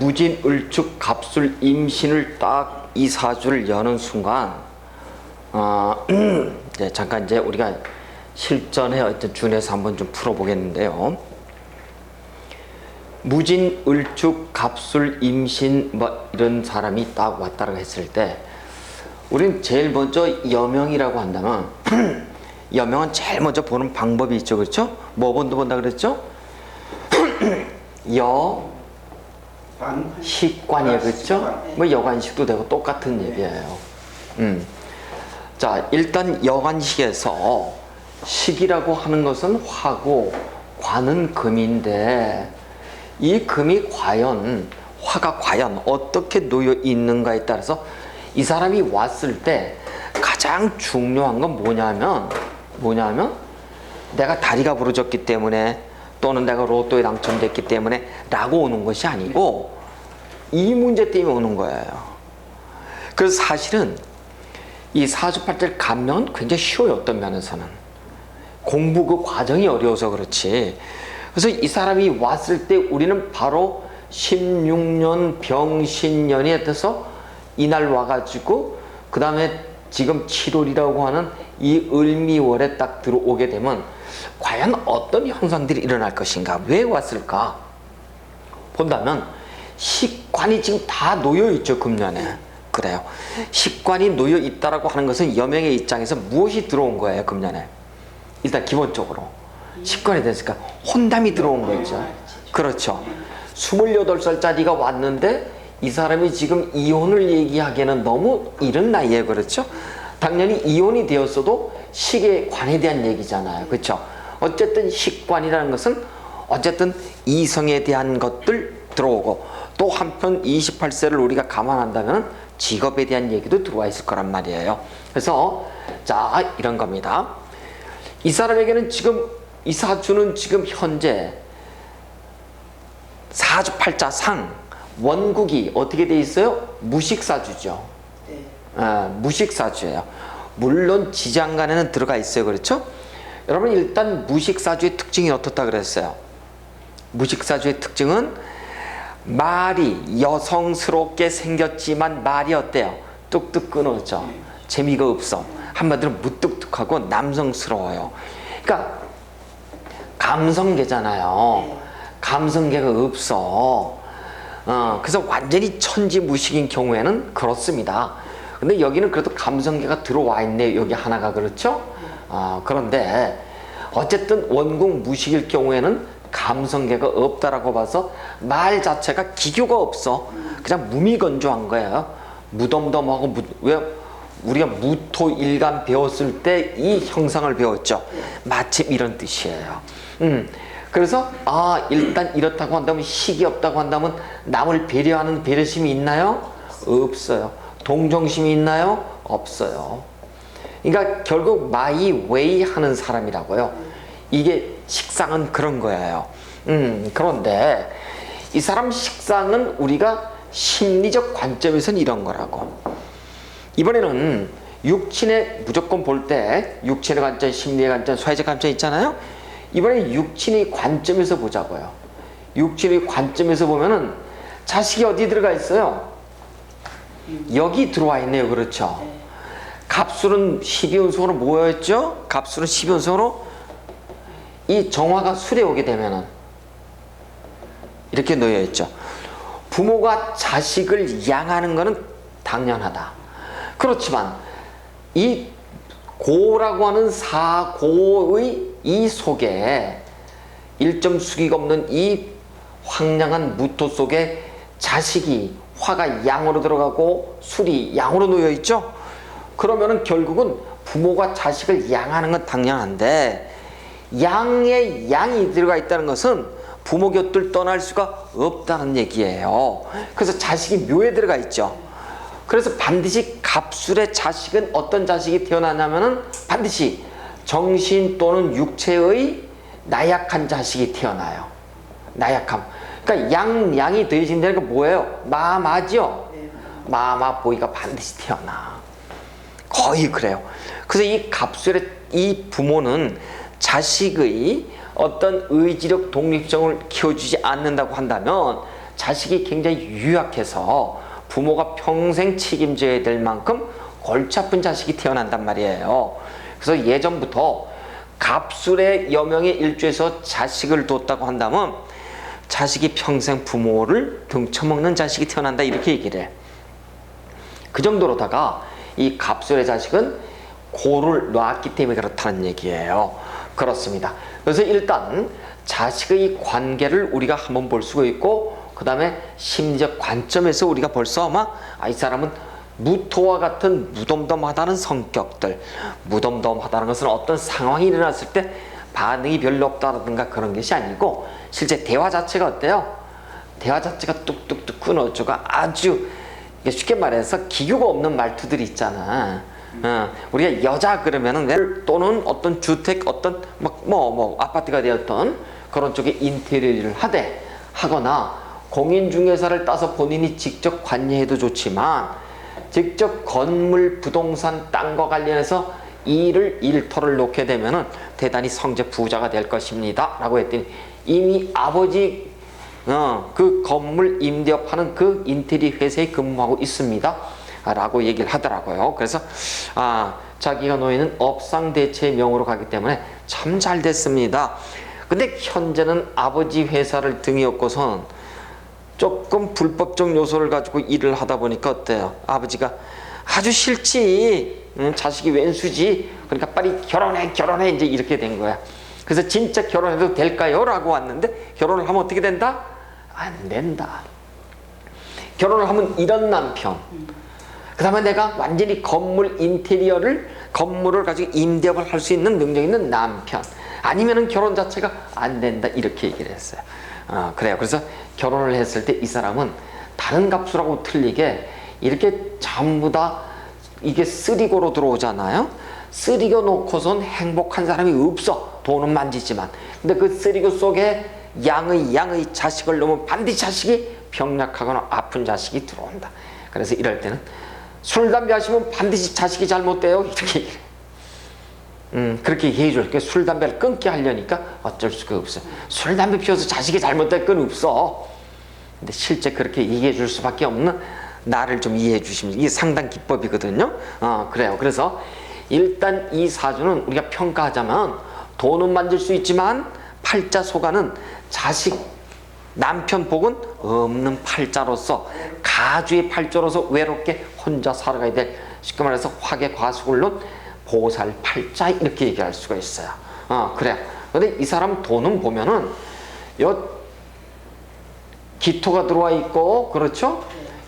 무진을축 갑술 임신을 딱 이 사주를 여는 순간 이제 잠깐 이제 우리가 실전에 어떤 준해서 한번 좀 풀어보겠는데요. 무진을축 갑술 임신 뭐 이런 사람이 딱 왔다라고 했을 때 우린 제일 먼저 여명이라고 한다면 여명은 제일 먼저 보는 방법이 있죠, 그렇죠? 뭐 먼저 본다 그랬죠? 식관이에요, 그렇죠? 뭐 여관식도 되고 똑같은 얘기예요. 자, 일단 여관식에서 식이라고 하는 것은 화고 관은 금인데 이 금이 과연 화가 과연 어떻게 놓여 있는가에 따라서 이 사람이 왔을 때 가장 중요한 건 뭐냐면 내가 다리가 부러졌기 때문에 또는 내가 로또에 당첨됐기 때문에 라고 오는 것이 아니고 이 문제 때문에 오는 거예요. 그래서 사실은 이 사주팔자를 감면 굉장히 쉬워요. 어떤 면에서는 공부 그 과정이 어려워서 그렇지. 그래서 이 사람이 왔을 때 우리는 바로 16년 병신년에 대해서 이날 와가지고 그 다음에 지금 7월이라고 하는 이 을미월에 딱 들어오게 되면 과연 어떤 현상들이 일어날 것인가? 왜 왔을까? 본다면 식관이 지금 다 놓여 있죠, 금년에. 그래요. 식관이 놓여 있다라고 하는 것은 여명의 입장에서 무엇이 들어온 거예요, 금년에? 일단 기본적으로 식관이 됐으니까 혼담이 들어온 거죠. 그렇죠. 28살짜리가 왔는데 이 사람이 지금 이혼을 얘기하기에는 너무 이른 나이에, 그렇죠? 당연히 이혼이 되었어도 식에 관에 대한 얘기잖아요, 그렇죠? 어쨌든 식관이라는 것은 어쨌든 이성에 대한 것들 들어오고 또 한편 28세를 우리가 감안한다면 직업에 대한 얘기도 들어와 있을 거란 말이에요. 그래서 자, 이런 겁니다. 이 사람에게는 지금 이 사주는 지금 현재 사주팔자상 원국이 어떻게 돼 있어요? 무식사주죠. 무식사주예요. 물론 지장간에는 들어가 있어요, 그렇죠? 여러분 일단 무식사주의 특징이 어떻다 그랬어요? 무식사주의 특징은 말이 여성스럽게 생겼지만 말이 어때요? 뚝뚝 끊어져. 재미가 없어. 한마디로 무뚝뚝하고 남성스러워요. 그러니까 감성계잖아요. 감성계가 없어. 그래서 완전히 천지무식인 경우에는 그렇습니다. 근데 여기는 그래도 감성계가 들어와 있네요. 여기 하나가, 그렇죠? 그런데 어쨌든 원국 무식일 경우에는 감성계가 없다라고 봐서 말 자체가 기교가 없어. 그냥 무미건조한 거예요. 무덤덤하고 왜 우리가 무토일간 배웠을 때 이 형상을 배웠죠. 마침 이런 뜻이에요. 그래서 일단 이렇다고 한다면 식이 없다고 한다면 남을 배려하는 배려심이 있나요? 없어요. 동정심이 있나요? 없어요. 그러니까 결국 마이 웨이 하는 사람이라고요. 이게 식상은 그런 거예요. 그런데 이 사람 식상은 우리가 심리적 관점에서는 이런 거라고. 이번에는 육친의 무조건 볼 때 육친의 관점, 심리의 관점, 사회적 관점 있잖아요. 이번에 육친의 관점에서 보자고요. 육친의 관점에서 보면은 자식이 어디 들어가 있어요? 여기 들어와 있네요, 그렇죠? 갑술은 12운석으로 뭐였죠? 갑술은 12운석으로 이 정화가 술에 오게 되면은 이렇게 놓여 있죠. 부모가 자식을 양하는 것은 당연하다. 그렇지만 이 고라고 하는 사고의 이 속에 일점 수기가 없는 이 황량한 무토 속에 자식이 화가 양으로 들어가고 술이 양으로 놓여 있죠. 그러면은 결국은 부모가 자식을 양하는 건 당연한데 양에 양이 들어가 있다는 것은 부모 곁을 떠날 수가 없다는 얘기예요. 그래서 자식이 묘에 들어가 있죠. 그래서 반드시 갑술의 자식은 어떤 자식이 태어나냐면은 반드시 정신 또는 육체의 나약한 자식이 태어나요. 나약함. 그러니까 양이 되어진다는 게 뭐예요? 마마죠. 마마보이가 반드시 태어나. 거의 그래요. 그래서 이 갑술의 이 부모는 자식의 어떤 의지력 독립성을 키워주지 않는다고 한다면 자식이 굉장히 유약해서 부모가 평생 책임져야 될 만큼 골치 아픈 자식이 태어난단 말이에요. 그래서 예전부터 갑술의 여명에 일조해서 자식을 뒀다고 한다면 자식이 평생 부모를 등쳐먹는 자식이 태어난다 이렇게 얘기를 해. 그 정도로다가 이 갑술의 자식은 고를 놨기 때문에 그렇다는 얘기예요. 그렇습니다. 그래서 일단 자식의 관계를 우리가 한번 볼 수가 있고, 그 다음에 심리적 관점에서 우리가 벌써 아마 이 사람은 무토와 같은 무덤덤하다는 성격들, 무덤덤하다는 것은 어떤 상황이 일어났을 때 반응이 별로 없다든가 그런 것이 아니고 실제 대화 자체가 어때요? 대화 자체가 뚝뚝뚝 끊어주가 아주 쉽게 말해서 기교가 없는 말투들이 있잖아. 우리가 여자 그러면은 또는 어떤 주택 어떤 아파트가 되었던 그런 쪽에 인테리어를 하거나 공인중개사를 따서 본인이 직접 관리해도 좋지만 직접 건물 부동산 땅과 관련해서 일터를 놓게 되면은 대단히 성재 부자가 될 것입니다 라고 했더니 이미 아버지 그 건물 임대업하는 그 인테리어 회사에 근무하고 있습니다 라고 얘기를 하더라고요. 그래서 자기가 놓이는 업상대체의 명으로 가기 때문에 참 잘 됐습니다. 근데 현재는 아버지 회사를 등에 업고선 조금 불법적 요소를 가지고 일을 하다 보니까 어때요? 아버지가 아주 싫지, 자식이 왼수지, 그러니까 빨리 결혼해 이제 이렇게 된 거야. 그래서 진짜 결혼해도 될까요? 라고 왔는데 가를 하면 어떻게 된다? 안 된다. 결혼을 하면 이런 남편, 그 다음에 내가 완전히 건물을 가지고 임대업을 할 수 있는 능력 있는 남편, 아니면은 결혼 자체가 안 된다 이렇게 얘기를 했어요. 그래요. 그래서 결혼을 했을 때 이 사람은 다른 갑수라고 틀리게 이렇게 전부 다 이게 쓰리고로 들어오잖아요. 쓰리고 놓고선 행복한 사람이 없어. 돈은 만지지만. 근데 그 쓰리고 속에 양의 자식을 넣으면 반드시 자식이 병약하거나 아픈 자식이 들어온다. 그래서 이럴 때는 술, 담배 하시면 반드시 자식이 잘못돼요. 이렇게 얘기를 해. 그렇게 얘기해줄 게 술, 담배를 끊게 하려니까 어쩔 수가 없어요. 술, 담배 피워서 자식이 잘못될 건 없어. 근데 실제 그렇게 얘기해 줄 수밖에 없는 나를 좀 이해해 주시면 이게 상당 기법이거든요. 그래요. 그래서 일단 이 사주는 우리가 평가하자면 돈은 만질 수 있지만 팔자 소가는 자식, 남편 복은 없는 팔자로서 가주의 팔자로서 외롭게 혼자 살아가야 될, 쉽게 말해서 화계 과수를 놓은 보살 팔자 이렇게 얘기할 수가 있어요. 그래요. 근데 이 사람 돈은 보면은 기토가 들어와 있고, 그렇죠?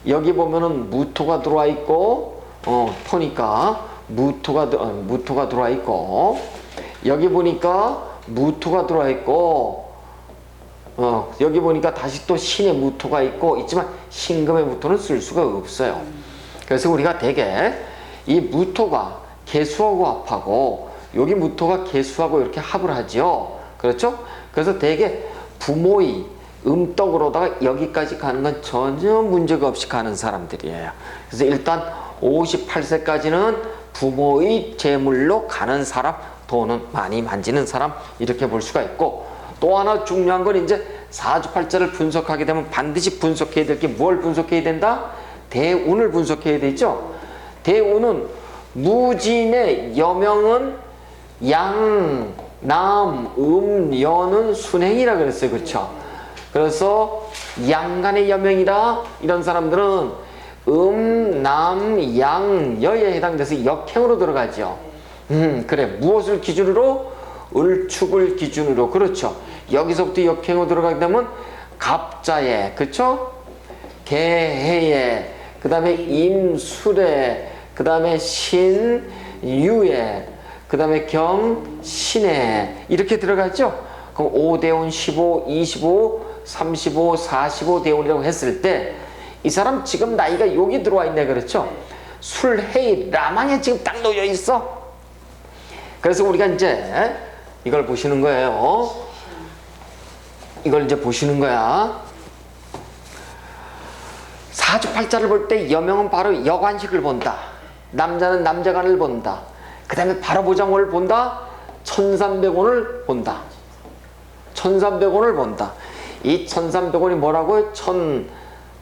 여기 보면은 무토가 들어와 있고, 토니까 무토가 들어와 있고, 여기 보니까 무토가 들어와 있고, 여기 보니까 다시 또 신의 무토가 있지만 신금의 무토는 쓸 수가 없어요. 그래서 우리가 되게 이 무토가 개수하고 합하고 여기 무토가 개수하고 이렇게 합을 하죠. 그렇죠? 그래서 되게 부모의 음덕으로다가 여기까지 가는 건 전혀 문제가 없이 가는 사람들이에요. 그래서 일단 58세까지는 부모의 재물로 가는 사람, 돈은 많이 만지는 사람 이렇게 볼 수가 있고, 또 하나 중요한 건 이제 사주팔자를 분석하게 되면 반드시 분석해야 될 게 뭘 분석해야 된다? 대운을 분석해야 되죠. 대운은 무진의 여명은 양, 남, 여는 순행이라 그랬어요. 그렇죠? 그래서 양간의 여명이라 이런 사람들은 남, 양, 여에 해당돼서 역행으로 들어가죠. 그래. 무엇을 기준으로? 을축을 기준으로. 그렇죠. 여기서부터 역행으로 들어가게 되면 갑자에, 그렇죠? 개해에, 그 다음에 임술에, 그 다음에 신유에, 그 다음에 경신에 이렇게 들어가죠. 그럼 5대운, 15, 25, 35, 45 대운이라고 했을 때 이 사람 지금 나이가 여기 들어와 있네. 그렇죠? 술해이 라망에 지금 딱 놓여 있어. 그래서 우리가 이제 이걸 보시는 거예요. 이걸 이제 보시는 거야. 사주팔자를 볼 때 여명은 바로 여관식을 본다. 남자는 남자관을 본다. 그 다음에 바라보장원을 본다. 1300원을 본다. 1300원을 본다. 이 1,300원이 뭐라고요?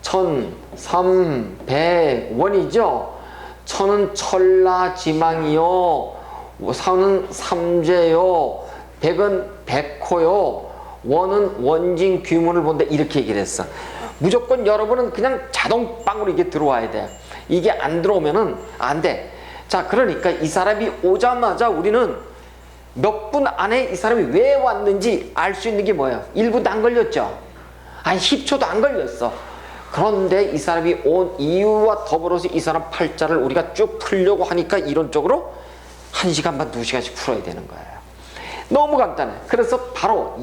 1,300원이죠. 천은 천라지망이요, 사는 삼재요, 백은 백호요, 원은 원진 귀문을 본다, 이렇게 얘기를 했어. 무조건 여러분은 그냥 자동방으로 이게 들어와야 돼. 이게 안 들어오면은 안 돼. 자, 그러니까 이 사람이 오자마자 우리는 몇 분 안에 이 사람이 왜 왔는지 알 수 있는 게 뭐예요? 1분도 안 걸렸죠. 한 10초도 안 걸렸어. 그런데 이 사람이 온 이유와 더불어서 이 사람 팔자를 우리가 쭉 풀려고 하니까 이론적으로 1시간 반, 2시간씩 풀어야 되는 거예요. 너무 간단해. 그래서 바로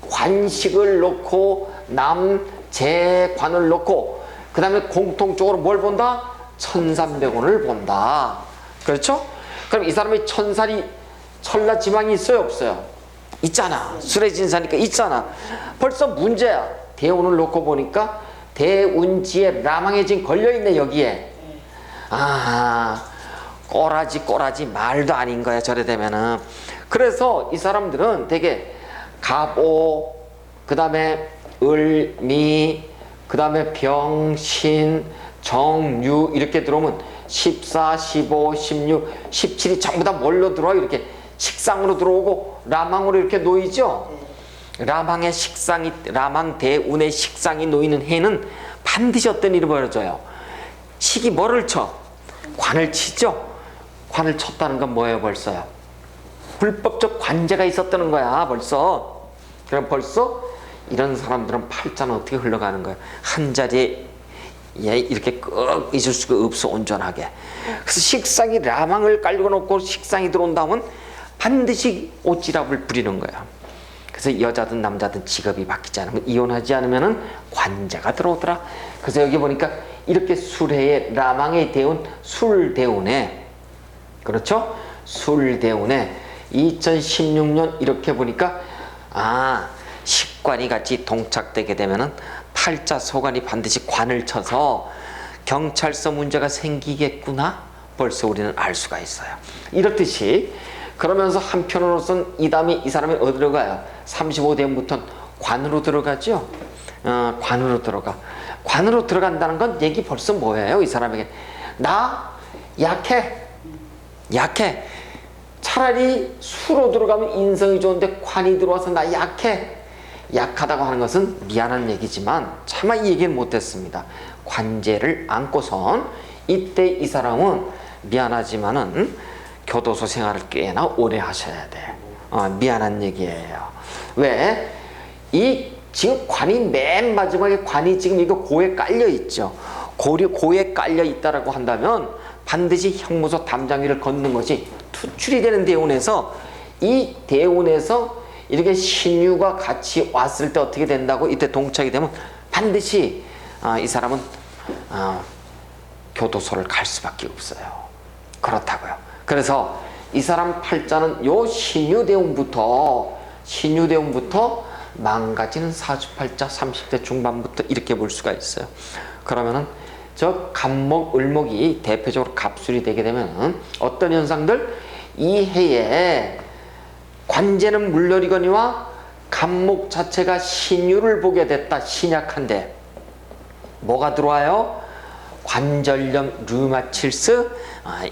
여관식을 놓고 남재관을 놓고 그 다음에 공통적으로 뭘 본다? 1,300원을 본다. 그렇죠? 그럼 이 사람이 천살이 천라지망이 있어요, 없어요? 있잖아. 술해진사니까 있잖아. 벌써 문제야. 대운을 놓고 보니까 대운지에 라망의 진 걸려있네, 여기에. 아, 꼬라지 말도 아닌 거야, 저래 되면은. 그래서 이 사람들은 되게 갑오, 그 다음에 을미, 그 다음에 병신, 정유 이렇게 들어오면 14, 15, 16, 17이 전부 다 뭘로 들어와요? 이렇게 식상으로 들어오고 라망으로 이렇게 놓이죠. 라망의 식상이, 라망 대운의 식상이 놓이는 해는 반드시 어떤 일이 벌어져요? 식이 뭐를 쳐? 관을 치죠. 관을 쳤다는 건 뭐예요? 벌써요? 불법적 관제가 있었다는 거야, 벌써. 그럼 벌써 이런 사람들은 팔자는 어떻게 흘러가는 거야? 한 자리에 이렇게 꼭 있을 수가 없어, 온전하게. 그래서 식상이 라망을 깔고 놓고 식상이 들어온다면 반드시 오지랖을 부리는 거야. 그래서 여자든 남자든 직업이 바뀌지 않으면, 이혼하지 않으면 관제가 들어오더라. 그래서 여기 보니까 이렇게 술해의 라망의 대운, 술대운에, 그렇죠? 술대운에 2016년 이렇게 보니까 식관이 같이 동착되게 되면은 팔자 소관이 반드시 관을 쳐서 경찰서 문제가 생기겠구나, 벌써 우리는 알 수가 있어요. 이렇듯이 그러면서 한편으로선 이 사람이 어디로 가요? 35대부터는 관으로 들어가죠. 관으로 들어가. 관으로 들어간다는 건 얘기 벌써 뭐예요? 이 사람에게 나 약해. 차라리 수로 들어가면 인성이 좋은데 관이 들어와서 나 약해. 약하다고 하는 것은 미안한 얘기지만 차마 이 얘기는 못했습니다. 관제를 안고선 이때 이 사람은 미안하지만은 교도소 생활을 꽤나 오래 하셔야 돼. 미안한 얘기예요. 왜? 이 지금 관이 맨 마지막에 관이 지금 이거 고에 깔려 있죠. 고에 깔려 있다라고 한다면 반드시 형무소 담장위를 걷는 것이 투출이 되는 대운에서, 이 대운에서 이렇게 신유가 같이 왔을 때 어떻게 된다고? 이때 동착이 되면 반드시 이 사람은 교도소를 갈 수밖에 없어요. 그렇다고요. 그래서 이 사람 팔자는 요 신유대운부터 망가지는 사주팔자 30대 중반부터 이렇게 볼 수가 있어요. 그러면은 저 갑목, 을목이 대표적으로 갑술이 되게 되면 어떤 현상들? 이 해에 관제는 물론이거니와 갑목 자체가 신유를 보게 됐다, 신약한데 뭐가 들어와요? 관절염, 류마티스,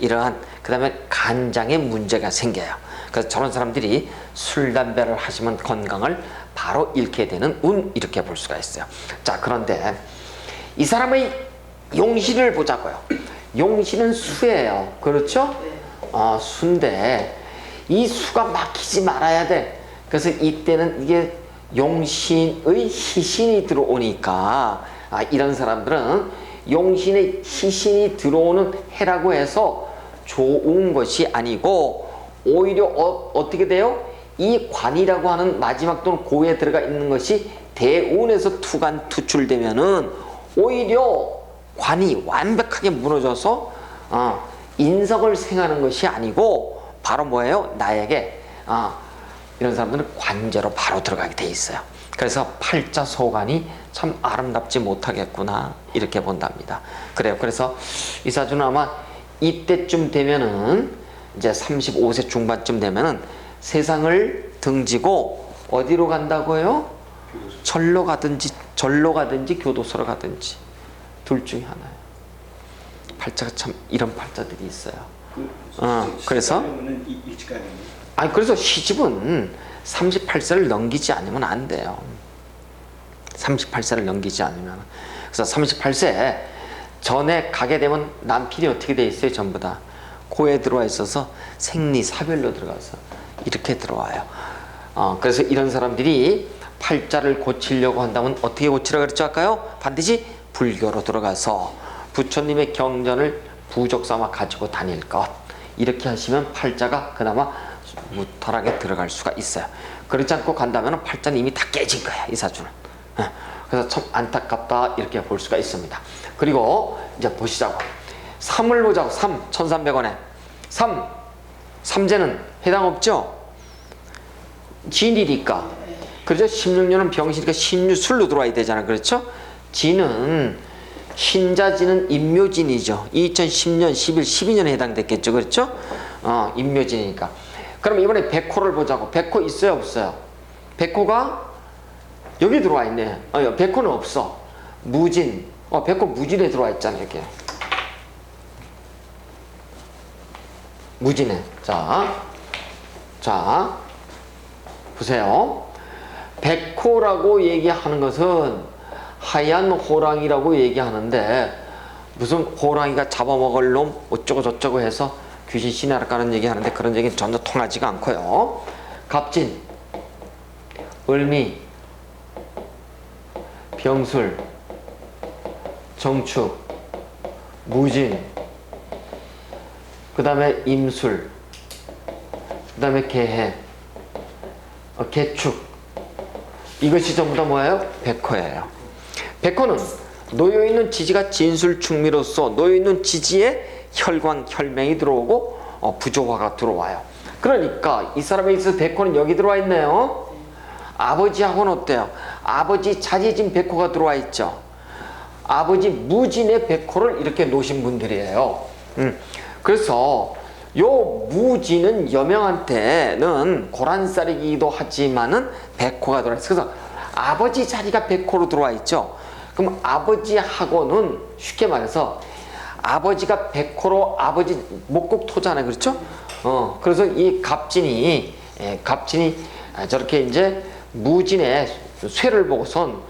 이러한, 그 다음에 간장에 문제가 생겨요. 그래서 저런 사람들이 술, 담배를 하시면 건강을 바로 잃게 되는 운, 이렇게 볼 수가 있어요. 자, 그런데 이 사람의 용신을 보자고요. 용신은 수예요. 그렇죠? 수인데 이 수가 막히지 말아야 돼. 그래서 이때는 이게 용신의 희신이 들어오니까 이런 사람들은 용신의 희신이 들어오는 해라고 해서 좋은 것이 아니고 오히려 어떻게 돼요? 이 관이라고 하는 마지막 또는 고에 들어가 있는 것이 대운에서 투간 투출되면은 오히려 관이 완벽하게 무너져서 인석을 생하는 것이 아니고 바로 뭐예요? 나에게 이런 사람들은 관제로 바로 들어가게 돼 있어요. 그래서 팔자 소관이 참 아름답지 못하겠구나, 이렇게 본답니다. 그래요. 그래서 이 사주는 아마 이때쯤 되면은 이제 35세 중반쯤 되면은 세상을 등지고 어디로 간다고요? 절로 가든지 교도소로 가든지 둘 중에 하나예요. 팔자가 참 이런 팔자들이 있어요. 그래서 아니 그래서 시집은 38세를 넘기지 않으면 안 돼요. 38세를 넘기지 않으면. 그래서 38세 전에 가게 되면 남편이 어떻게 돼 있어요? 전부 다 고에 들어와 있어서 생리사별로 들어가서 이렇게 들어와요. 그래서 이런 사람들이 팔자를 고치려고 한다면 어떻게 고치라고 그랬죠? 아까요? 반드시 불교로 들어가서 부처님의 경전을 부족 삼아 가지고 다닐 것. 이렇게 하시면 팔자가 그나마 무탈하게 들어갈 수가 있어요. 그렇지 않고 간다면 팔자는 이미 다 깨진 거야, 이 사주는. 그래서 참 안타깝다 이렇게 볼 수가 있습니다. 그리고 이제 보시자고. 3을 보자고. 3, 1300원에 3제는 해당 없죠? 진이니까. 그렇죠? 16년은 병신이니까 신유술로 들어와야 되잖아. 그렇죠? 진은 신자진은 임묘진이죠. 2010년, 11, 12년에 해당됐겠죠. 그렇죠? 임묘진이니까. 그럼 이번에 백호를 보자고. 백호 있어요? 없어요? 백호가 여기 들어와 있네. 백호는 없어. 무진. 백호 무진에 들어와 있잖아. 이렇게. 무진에. 자, 보세요. 백호라고 얘기하는 것은 하얀 호랑이라고 얘기하는데 무슨 호랑이가 잡아먹을 놈 어쩌고 저쩌고 해서 귀신 신하라 가는 얘기하는데 그런 얘기는 전혀 통하지가 않고요. 갑진, 을미, 병술, 정축, 무진, 그 다음에 임술, 그 다음에 개해, 개축, 이것이 전부 다 뭐예요? 백호예요. 백호는 놓여있는 지지가 진술충미로서 놓여있는 지지에 혈관, 혈맹이 들어오고 부조화가 들어와요. 그러니까 이 사람에 있어서 백호는 여기 들어와 있네요. 아버지하고는 어때요? 아버지 자리진 백호가 들어와 있죠. 아버지 무진의 백호를 이렇게 놓으신 분들이에요. 그래서 요 무진은 여명한테는 고란살이기도 하지만은 백호가 들어와 있어요. 그래서 아버지 자리가 백호로 들어와 있죠. 그럼 아버지하고는 쉽게 말해서 아버지가 백호로 아버지 목국토잖아요. 그렇죠? 그래서 이 갑진이 저렇게 이제 무진의 쇠를 보고선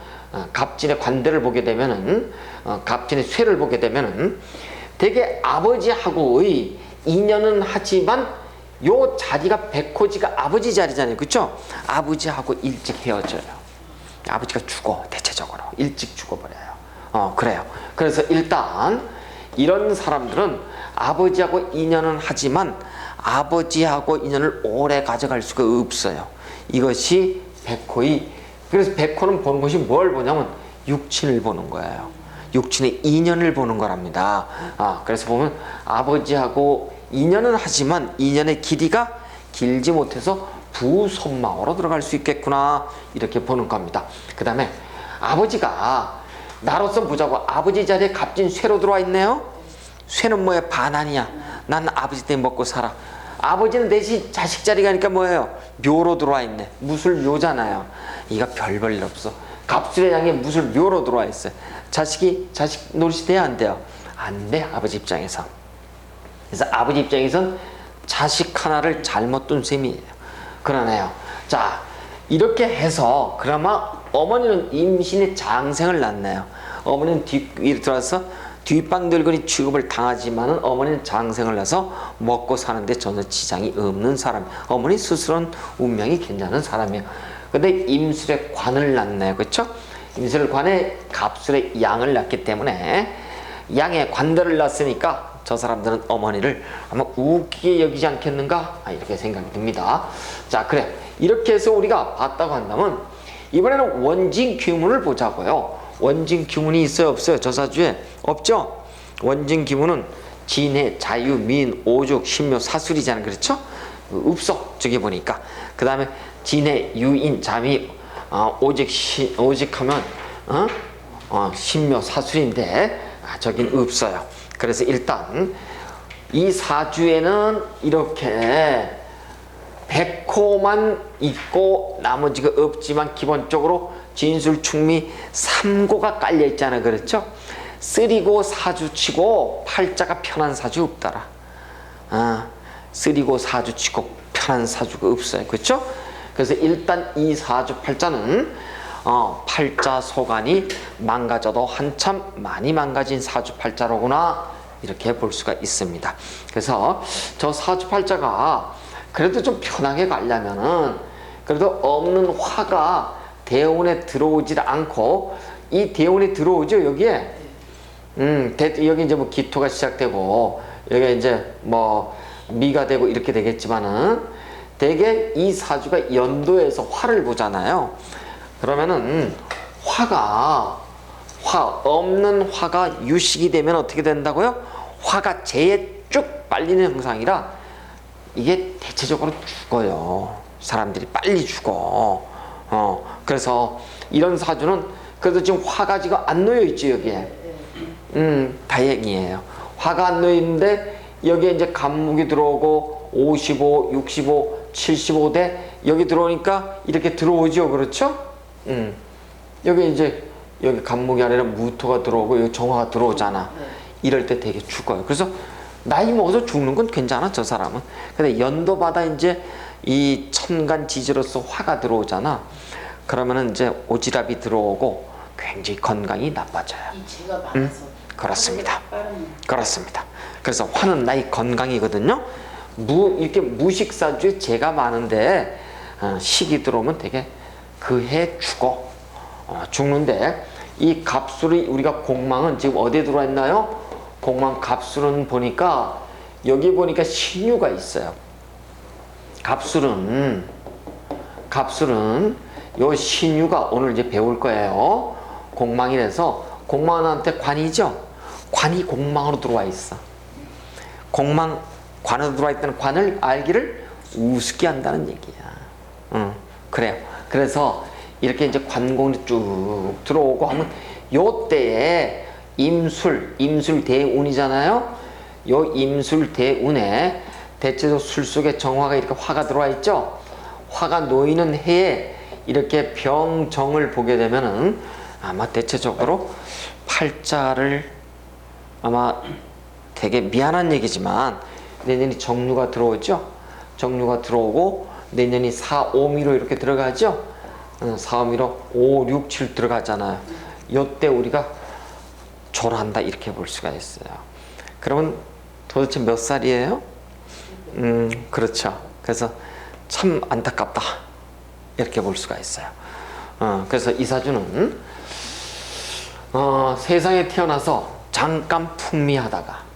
갑진의 관대를 보게 되면은 갑진의 쇠를 보게 되면은 되게 아버지하고의 인연은 하지만 요 자리가 백호지가 아버지 자리잖아요. 그렇죠? 아버지하고 일찍 헤어져요. 아버지가 죽어. 대체적으로 일찍 죽어버려요. 그래요. 그래서 일단 이런 사람들은 아버지하고 인연은 하지만 아버지하고 인연을 오래 가져갈 수가 없어요. 이것이 백호의. 그래서 백호는 보는 것이 뭘 보냐면 육친을 보는 거예요. 육친의 인연을 보는 거랍니다. 그래서 보면 아버지하고 인연은 하지만 인연의 길이가 길지 못해서 부손망으로 들어갈 수 있겠구나 이렇게 보는 겁니다. 그 다음에 아버지가 나로서 보자고 아버지 자리에 갑진 쇠로 들어와 있네요. 쇠는 뭐야? 반환이야. 난 아버지 때문에 먹고 살아. 아버지는 대신 자식 자리가 니까 뭐예요? 묘로 들어와 있네. 무술 묘잖아요. 이가 별 볼 일 없어. 갑술의 양에 무술 묘로 들어와 있어요. 자식 노릇이 돼야 안 돼요? 안 돼. 아버지 입장에서. 그래서 아버지 입장에선 자식 하나를 잘못 둔 셈이에요. 그러네요. 자, 이렇게 해서 그나마 어머니는 임신의 장생을 낳네요. 어머니는 뒤에 들어와서 뒷방 늙은이 취급을 당하지만은 어머니는 장생을 낳아서 먹고 사는데 전혀 지장이 없는 사람. 어머니 스스로는 운명이 괜찮은 사람이에요. 근데 임술의 관을 낳네요. 그렇죠? 임술의 관에 갑술의 양을 낳기 때문에 양의 관대를 낳았으니까 저 사람들은 어머니를 아마 웃기게 여기지 않겠는가? 이렇게 생각이 듭니다. 자, 그래. 이렇게 해서 우리가 봤다고 한다면 이번에는 원진 귀문을 보자고요. 원진 귀문이 있어요? 없어요? 저 사주에? 없죠? 원진 귀문은 진해, 자유, 민, 오죽, 신묘, 사술이잖아요. 그렇죠? 없어. 저기 보니까. 그 다음에 진해, 유인, 자미, 오직하면 신묘, 사술인데 저긴 없어요. 그래서 일단 이 사주에는 이렇게 백호만 있고 나머지가 없지만 기본적으로 진술, 충미, 삼고가 깔려 있잖아. 그렇죠? 쓰리고 사주치고 팔자가 편한 사주 없더라. 쓰리고 사주치고 편한 사주가 없어요. 그렇죠? 그래서 일단 이 사주 팔자는 팔자 소관이 망가져도 한참 많이 망가진 사주 팔자로구나, 이렇게 볼 수가 있습니다. 그래서 저 사주 팔자가 그래도 좀 편하게 가려면은 그래도 없는 화가 대운에 들어오질 않고, 이 대운에 들어오죠 여기에. 여기 이제 뭐 기토가 시작되고 여기 이제 뭐 미가 되고 이렇게 되겠지만은, 대개 이 사주가 연도에서 화를 보잖아요. 그러면은 없는 화가 유식이 되면 어떻게 된다고요? 화가 재에 쭉 빨리는 형상이라 이게 대체적으로 죽어요. 사람들이 빨리 죽어. 그래서 이런 사주는 그래도 지금 화가 지금 안 놓여 있죠 여기에. 다행이에요. 화가 안 놓여 있는데 여기에 이제 간목이 들어오고 55, 65, 75대 여기 들어오니까 이렇게 들어오죠. 그렇죠? 여기 이제 여기 간목이 아니라 무토가 들어오고 여기 정화가 들어오잖아. 이럴 때 되게 죽어요. 그래서 나이 먹어서 죽는 건 괜찮아 저 사람은. 근데 연도마다 이제 이 천간 지지로서 화가 들어오잖아. 그러면은 이제 오지랖이 들어오고 굉장히 건강이 나빠져요. 이체가 많아서. 그렇습니다. 그렇습니다. 그래서 화는 나의 건강이거든요. 이렇게 무식사주에 재가 많은데 식이 들어오면 되게 그 해 죽는데, 이 갑술이 우리가 공망은 지금 어디에 들어와 있나요? 공망 갑술은 보니까 여기 보니까 신유가 있어요. 갑술은 요 신유가 오늘 이제 배울 거예요. 공망이라서 공망한테 관이죠. 관이 공망으로 들어와 있어. 관으로 들어와 있다는 관을 알기를 우습게 한다는 얘기야. 그래요. 그래서 이렇게 이제 관공이 쭉 들어오고 하면 요 때에 임술대운이잖아요. 요 임술대운에 대체로 술 속에 정화가 이렇게 화가 들어와 있죠. 화가 놓이는 해에 이렇게 병정을 보게 되면은 아마 대체적으로 팔자를, 아마 되게 미안한 얘기지만 내년이 정류가 들어오죠. 정류가 들어오고 내년이 4, 5미로 이렇게 들어가죠. 4, 5미로 5, 6, 7 들어가잖아요. 요때 우리가 졸한다 이렇게 볼 수가 있어요. 그러면 도대체 몇 살이에요? 그렇죠. 그래서 참 안타깝다 이렇게 볼 수가 있어요. 그래서 이 사주는 세상에 태어나서 잠깐 풍미하다가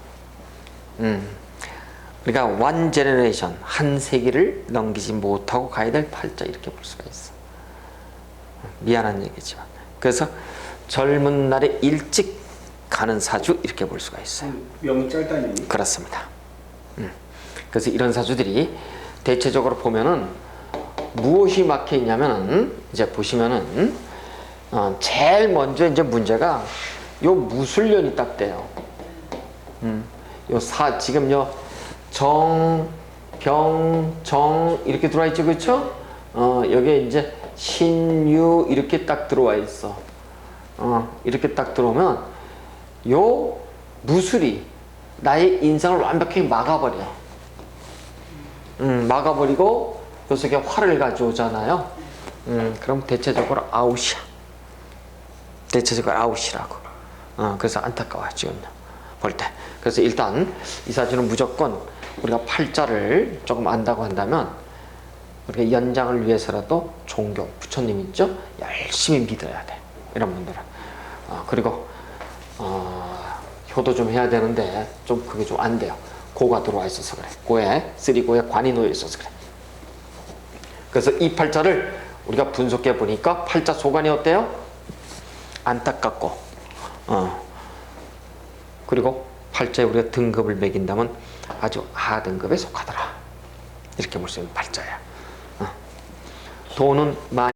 우리가 one generation, 한 세기를 넘기지 못하고 가야 될 팔자 이렇게 볼 수가 있어. 미안한 얘기지만. 그래서 젊은 날에 일찍 가는 사주 이렇게 볼 수가 있어요. 명이 짧다는 얘기? 그렇습니다. 그래서 이런 사주들이 대체적으로 보면은 무엇이 막혀 있냐면은 이제 보시면은 제일 먼저 이제 문제가 요 무술년이 딱 돼요. 지금 정, 병, 정 이렇게 들어와 있죠, 그렇죠? 여기에 이제 신유 이렇게 딱 들어와 있어. 이렇게 딱 들어오면 요 무술이 나의 인상을 완벽히 막아버려. 막아버리고 요 속에 화를 가져오잖아요. 그럼 대체적으로 아웃이야. 대체적으로 아웃이라고. 그래서 안타까워요, 지금요. 볼 때. 그래서 일단 이 사주는 무조건 우리가 팔자를 조금 안다고 한다면 우리가 연장을 위해서라도 종교, 부처님 있죠? 열심히 믿어야 돼. 이런 분들은. 그리고 효도 좀 해야 되는데 좀 그게 좀 안 돼요. 고가 들어와 있어서 그래. 고에, 쓰리고에 관이 놓여 있어서 그래. 그래서 이 팔자를 우리가 분석해 보니까 팔자 소관이 어때요? 안타깝고, 그리고 팔자에 우리가 등급을 매긴다면 아주 하등급에 속하더라. 이렇게 볼 수 있는 팔자야. 돈은 많이